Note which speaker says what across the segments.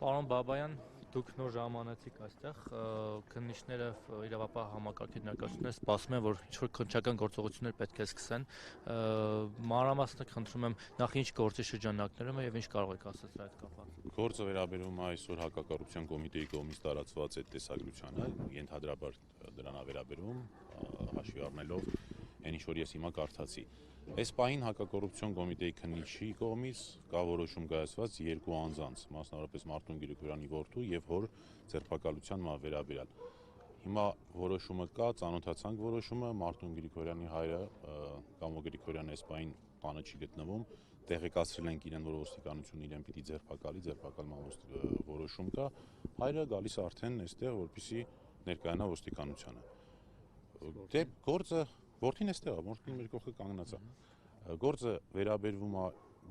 Speaker 1: Պարոն Բաբայան, դուք նոր ժամանեցիք այստեղ, քննիչները իրավապահ համակարգի ներկայացուցիչները սպասում են, որ ինչ-որ քննչական գործողություններ պետք է սկսեն, մանրամասն խնդրում եմ նախ ինչ գործի շրջանակներում է եւ ինչ կարող եք ասել սրա հետ կապված։
Speaker 2: Գործը վերաբերում է այսօր հակակոռուպցիոն կոմիտեի կողմից տարածված այդ տեսագրությանը, ենթադրաբար դրան է վերաբերում, հաշվի առնելով այն ինչ որ ես հիմա կարդացի։ Այս պահին հակակոռուպցիոն կոմիտեի քննիչի կողմից կա որոշում կայացված երկու անձանց, մասնավորապես Մարտուն Գրիգորյանի որդու եւ հոր ձերբակալության վերաբերյալ։ Հիմա որոշումը կա, ծանոթացանք որոշումը, Մարտուն Գրիգորյանի հայրը Կամո Գրիգորյանը այս պահին տանը չի գտնվում, տեղեկացրել ենք իրեն, որ ոստիկանությունն իրեն պիտի ձերբակալի, ձերբակալման որոշում կա, հայրը գալիս է արդեն այստեղ, որպեսզի ներկայանա ոստիկանությանը։ Դե գործը որդին էստեղ է, որդին մեր կողքը կանգնած է։ Գործը վերաբերվում է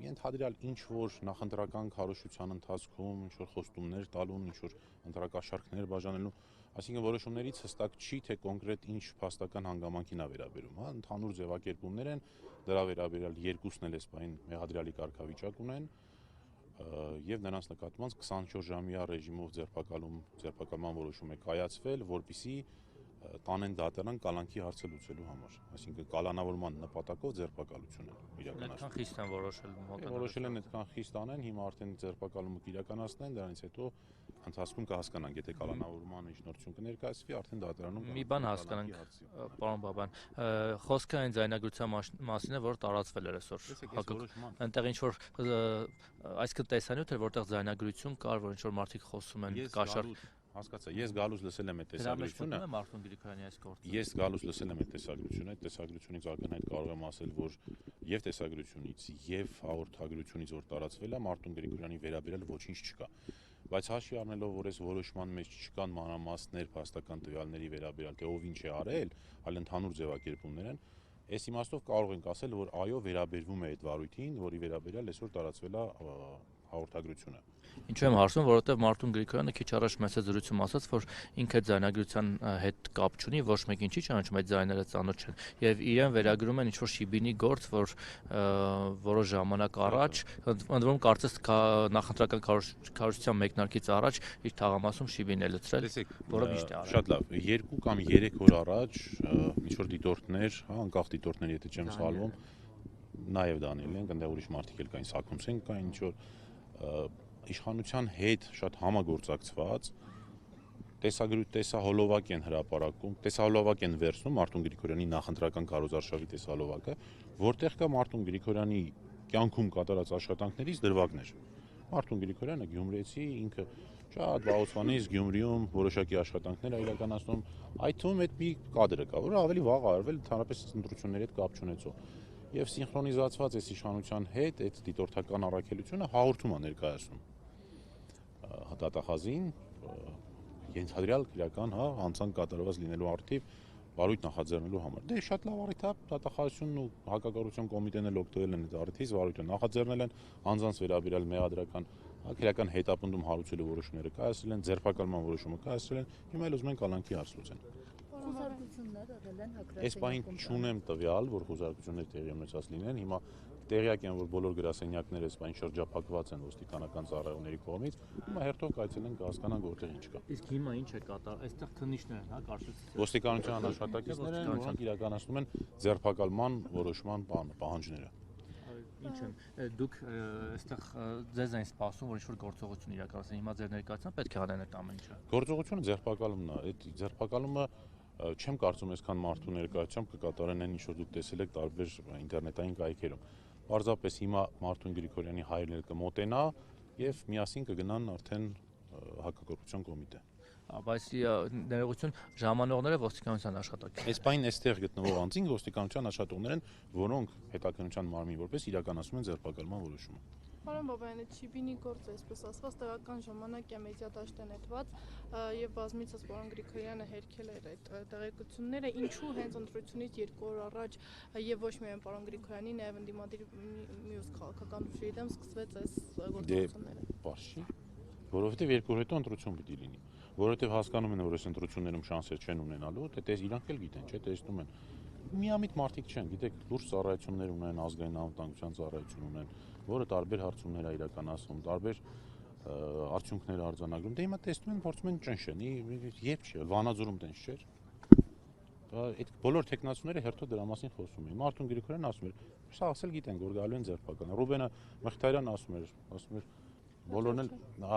Speaker 2: ենթադրյալ ինչ որ նախընտրական քարոզչության ընթացքում, ինչ որ խոստումներ տալուն, ինչ որ ընտրակաշառքներ բաժանելու, այսինքն որոշումներից հստակ չի, թե կոնկրետ ինչ փաստական հանգամանքին է վերաբերում, հա, ընդհանուր ձևակերպումներ են, դրա վերաբերյալ երկուսն էլ այս պահին մեղադրյալի կարգավիճակ ունեն եւ նրանց նկատմամբ 24 ժամյա ռեժիմով ձերբակալման որոշում է կայացվել, որպեսզի տանեն դատարան կալանքի հարցը լուծելու համար, այսինքն կալանավորման նպատակով ձերբակալություն են իրականացնում։
Speaker 1: Այդքան խիստ են
Speaker 2: որոշել են այդքան խիստ անեն, հիմա արդեն ձերբակալումը կիրականացնեն, դրանից հետո ընթացքում կհասկանանք, եթե կալանավորման իջնորդություն կներկայացվի, արդեն դատարանում
Speaker 1: մի բան հասկանանք, պարոն Բաբայան, խոսքը այն ձայնագրության մասին է, որ տարածվել էր այսօր։ Այնտեղ ինչ որ այսինքն տեսանյութ էր, որտեղ ձայնագրություն կար, որ ինչ որ մարդիկ խոսում են կաշառք։
Speaker 2: Հասկացա, ես գալուց լսել եմ այդ տեսագրությունը։
Speaker 1: Մարտուն Գրիգորյանի այս գործը։
Speaker 2: Ես գալուց լսել եմ այդ տեսագրությունը, այդ տեսագրությունից ակնհայտ կարող եմ ասել, որ եւ տեսագրությունից, եւ հաղորդագրությունից, որ տարածվել է, Մարտուն Գրիգորյանի վերաբերյալ ոչինչ չկա։ Բայց հաշվի առնելով, որ այս որոշման մեջ չկան մանրամասներ, փաստական տվյալների վերաբերյալ, թե ով ինչ է արել, այլ ընդհանուր ձևակերպումներ են, այս իմաստով կարող ենք ասել, որ այո, վերաբերվում է այդ վարույթին, որի վերաբերյալ այսօր տարածվել է հաղորդագրությունը։
Speaker 1: Ինչու եմ հարցնում, որովհետև Մարտուն Գրիգորյանը քիչ առաջ մեծ զրույցում ասաց, որ ինքը ձայնագրության հետ կապ չունի, ոչ մեկին չի ճանաչում, այդ ձայները ծանոթ չեն, եւ իրեն վերագրում են ինչ-որ շիբինի գործ, որ որոշ ժամանակ առաջ, ընդ որում կարծես նախընտրական քարոզչության մեկնարկից առաջ իր թաղամասում շիբին է լցրել, որը միշտ է արել։
Speaker 2: Շատ լավ, 2 կամ 3 օր առաջ ինչ-որ դիտորդներ, հա, անկախ դիտորդներ, եթե չեմ սխալվում, նաեւ Դանիելն են, այնտեղ ուրիշ մարդիկ էլ կային, Սաքունցեն կային, ինչ-որ իշխանության հետ շատ համագործակցված տեսահոլովակ են հրապարակում, տեսահոլովակ են վերցնում Մարտուն Գրիգորյանի նախընտրական քարոզարշավի տեսահոլովակը, որտեղ կա Մարտուն Գրիգորյանի կյանքում կատարած աշխատանքներից դրվագներ։ Մարտուն Գրիգորյանը գյումրեցի, ինքը շատ վաղուց Գյումրիում որոշակի աշխատանքներ է իրականացնում, այդ թվում այդ մի կադրը կա, որը ավելի վաղ արվել, ընդհանրապես ընտրությունների հետ կապ չունեցող։ Եվ սինխրոնիզացված այս իշխանության հետ այդ դիտորդական առաքելությունը հաղորդում է ներկայացնում դատախազին ենթադրյալ քրեական, հա, հանցանք կատարված լինելու առթիվ վարույթ նախաձեռնելու համար։ Դե շատ լավ առիթ է, դատախազությունն ու հակակոռուպցիոն կոմիտեն էլ օգտվել են այդ առիթից, վարույթը նախաձեռնել են, անձանց վերաբերյալ մեղադրական, քրեական հետապնդում հարուցելու որոշումները կայացրել են, ձերբակալման որոշումը կայացրել են, հիմա էլ ուզում են կալանքի հարց լուծեն։
Speaker 3: Խոզարկություններ եղել են հակրասենյակում։
Speaker 2: Այս պահին չունեմ տվյալ, որ խոզարկություններ տեղի ունեցած լինեն, հիմա տեղյակ են, որ բոլոր գրասենյակները այս պահին շրջափակված են ոստիկանական ծառայողների կողմից, հիմա հերթով կայցելեն կհասկանան որտեղ ինչ կա։
Speaker 1: Իսկ հիմա ինչ է կատարվում, այստեղ քննիչներ են, հա, կարծես։
Speaker 2: Ոստիկանության աշխատակիցներ են, որոնք իրականացնում են ձերբակալման որոշման պահանջները։
Speaker 1: Ինչ են, դուք այստեղ ձեզ են սպասում, որ ինչ-որ գործողություն իրականացնեն, հիմա ձեր ներկայացումը պետք է անեն այդ ամեն ինչը։
Speaker 2: Գործողությունը ձերբակալումն է, այդ ձերբակալումը չեմ կարծում այսքան մարդու ներկայությամբ կկատարեն այն ինչ որ դուք տեսել եք տարբեր ինտերնետային կայքերում։ Պարզապես հիմա Մարտուն Գրիգորյանի հայրն էլ կմոտենա եւ միասին կգնան արդեն հակակոռուպցիոն կոմիտե։
Speaker 1: Բայց ներողություն ժամանողները ոստիկանության աշխատակիցներ։
Speaker 2: Այս պայն այստեղ գտնվող անձին ոստիկանության աշխատողներ են, որոնք հետաքննության մարմին որպես իրականացնում են ձերբակալման որոշումը։
Speaker 4: Պարոն Բաբայան, այդ շիբինի գործը, այսպես ասված, տեղական ժամանակ է մեդիադաշտ է նետված եւ բազմիցս պարոն Գրիգորյանը հերքել էր այդ տեղեկությունները, ինչու հենց ընտրությունից 2 օր առաջ եւ ոչ միայն պարոն Գրիգորյանի, նաեւ ընդդիմադիր մյուս քաղաքական ուժերի դեմ սկսվեց այս գործողությունները։
Speaker 2: Պարզ չի, որովհետեւ 2 օր հետո ընտրություն պիտի լինի, որովհետեւ հասկանում են, որ այս ընտրություններում շանսեր չեն ունենալու, դե իրանք էլ գիտեն, չէ՞, տեսնում են։ Միամիտ մարդիկ չեն, գիտեք, լուրջ ծառայություններ ունեն, ազգային անվտանգության ծառայություն ունեն, որը տարբեր հարցումներ է իրականացնում, տարբեր արդյունքները արձանագրում։ Դե հիմա տեսնում են, փորձում են ճնշեն։ Երբ չէ, Վանաձորում տենց չէր։ Այդ բոլոր տեխնացուները հերթով դրա մասին խոսում էին։ Մարտուն Գրիգորյանն ասում էր, սա ասել գիտեն, որ գալու են ձերբակալան։ Ռուբենը Մխիթարյանն ասում էր,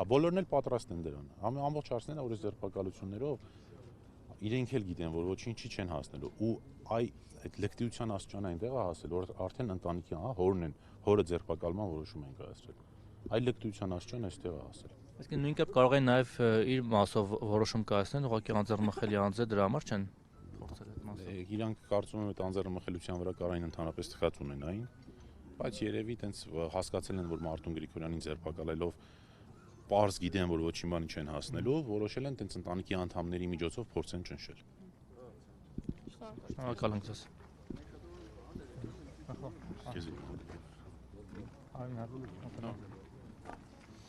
Speaker 2: բոլորն էլ պատրաստ են դրան։ Ամբողջ հարցն է, որ այս ձերբակալություններով իրենք էլ գիտեն, որ ոչինչի չեն հասնելու ու այդ լկտիության աստիճանը այնտեղ է հասել, որ արդեն ընտանիքի հորն են, հորը ձերբակալման որոշում են կայացրել։ Այդ լկտիության աստիճանը այստեղ է հասել։
Speaker 1: Իսկ նույնքան կարող են նաև իր մասով որոշում կայացնել, ուղղակի անձեռնմխելի անձը դրա համար չեն փոխել այդ մասը։
Speaker 2: Իրանք կարծում եմ, այդ անձեռնմխելիության վրա կարող են ընդհանրապես թխած ունենային, բայց երևի տենց հասկացել են, որ Մարտուն Գրիգորյանին ձերբակալելով պարզ գիտեն, որ ոչինչ բանի չեն հասնելու, որոշել են տենց ընտանիքի անդամների միջոցով փորձեն ճնշել։
Speaker 1: Շնորհակալ ենք ձեզ։
Speaker 2: Քեզ։
Speaker 1: Այո,